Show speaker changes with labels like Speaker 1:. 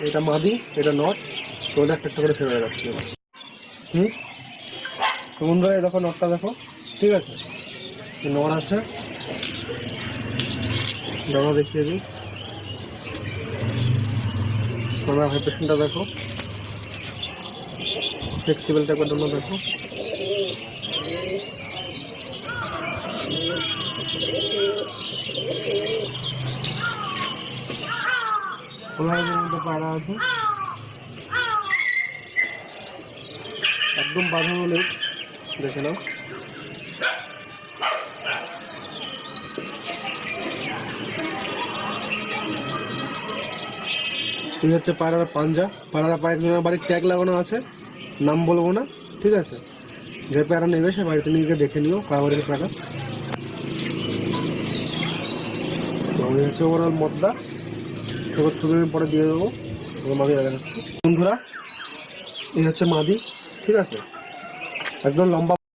Speaker 1: এটা মাদি, এটা নট। তো ওদের একটা করে ফেলে যাচ্ছি এবার। তো বন্ধুরা এই দেখো নটটা দেখো, ঠিক আছে, নট আছে। দাদা দেখিয়ে দিই, তোমরা ভাইব্রেশনটা দেখো, ফ্লেক্সিবল টাইপের জন্য দেখো। পায়রা আছে, একদম বাঁধানো নেই, দেখে নাও। এই হচ্ছে পায়রার পাঞ্জা। পায়রার পায়ের বাড়ির ট্যাগ লাগানো আছে, নাম বলবো না, ঠিক আছে। যে প্যারা নেবে সে বাড়িতে নিয়ে গিয়ে দেখে নিও কাবারের প্যারা। এই হচ্ছে ওভারঅল মদ্দা। ছবি আমি পরে দিয়ে দেবো, মাদি দেখা যাচ্ছে। বন্ধুরা এই হচ্ছে মাদি, ঠিক আছে, একদম লম্বা।